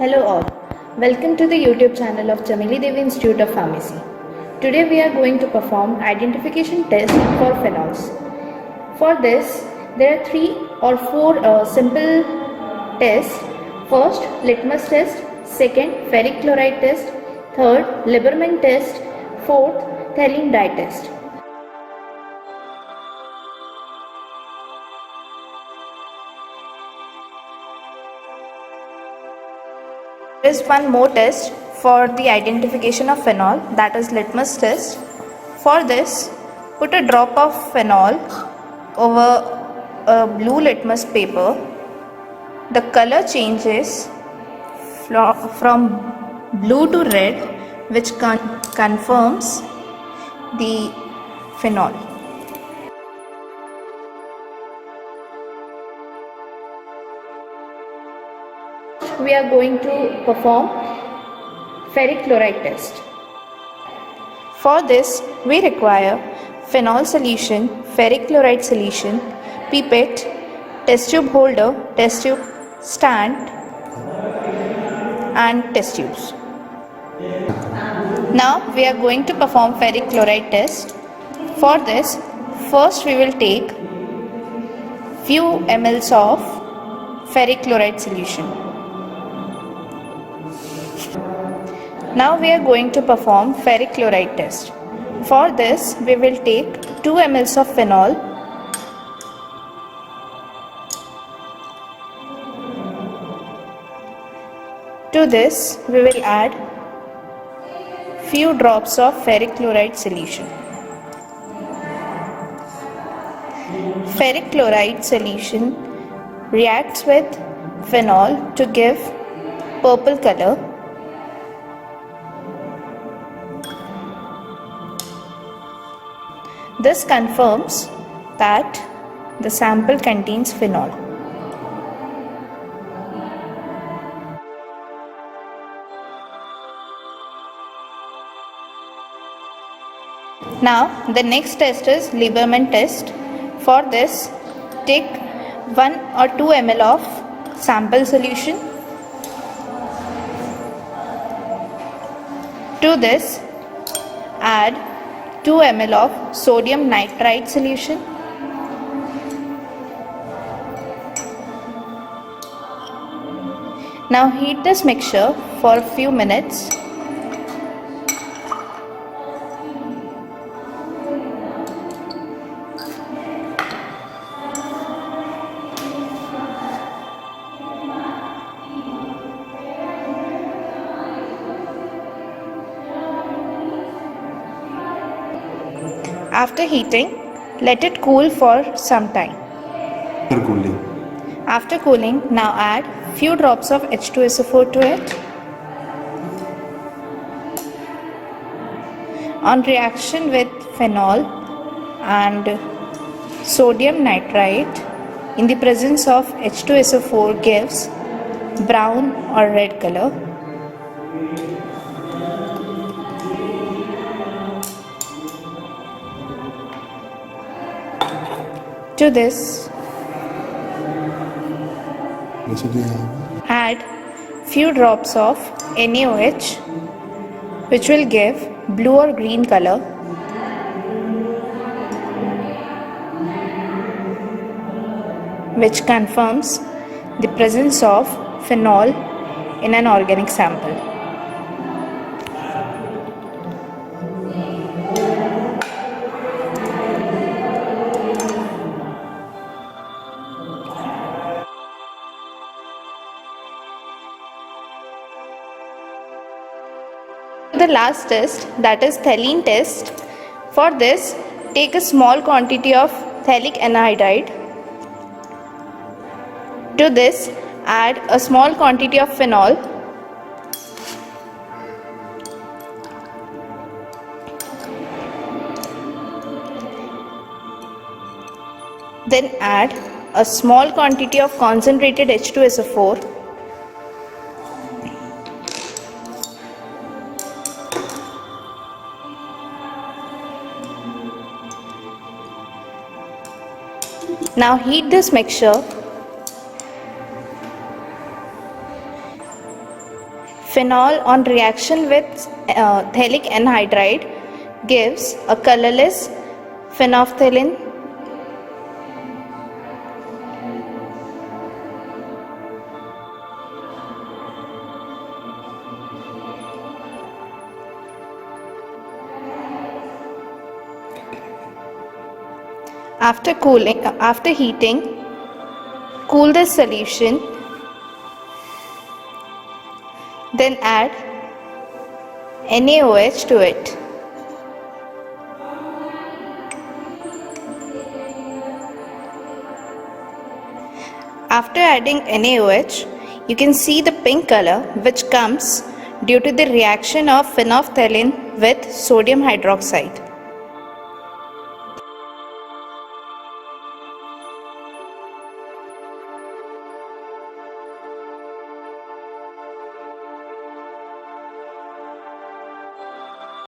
Hello all, welcome to the YouTube channel of Chameli Devi Institute of Pharmacy. Today we are going to perform identification test for phenols. For this, there are 3 or 4 simple tests. First, litmus test. Second, ferric chloride test. Third, Lieberman test. Fourth, Thelian dye test. There is one more test for the identification of phenol, that is litmus test. For this, put a drop of phenol over a blue litmus paper. The color changes from blue to red, which confirms the phenol. We are going to perform ferric chloride test. For this, we require phenol solution, ferric chloride solution, pipette, test tube holder, test tube stand and test tubes. Now we are going to perform ferric chloride test. For this, first we will take few mLs of ferric chloride solution. Now we are going to perform ferric chloride test. For this, we will take 2 mLs of phenol, to this we will add few drops of ferric chloride solution. Ferric chloride solution reacts with phenol to give purple color. This confirms that the sample contains phenol. Now the next test is Lieberman test. For this, take 1 or 2 ml of sample solution. To this, add 2 ml of sodium nitrite solution. Now heat this mixture for a few minutes. After heating, let it cool for some time. After cooling, now add few drops of H2SO4 to it. On reaction with phenol and sodium nitrite in the presence of H2SO4 gives brown or red color. To this, add few drops of NaOH, which will give blue or green color. Which confirms the presence of phenol in an organic sample. The last test, that is Thelian test. For this, take a small quantity of phthalic anhydride. To this, add a small quantity of phenol. Then add a small quantity of concentrated H2SO4. Now heat this mixture Phenol on reaction with phthalic anhydride gives a colorless phenolphthalein. After heating, cool the solution, then add NaOH to it. After adding NaOH, you can see the pink color which comes due to the reaction of phenolphthalein with sodium hydroxide.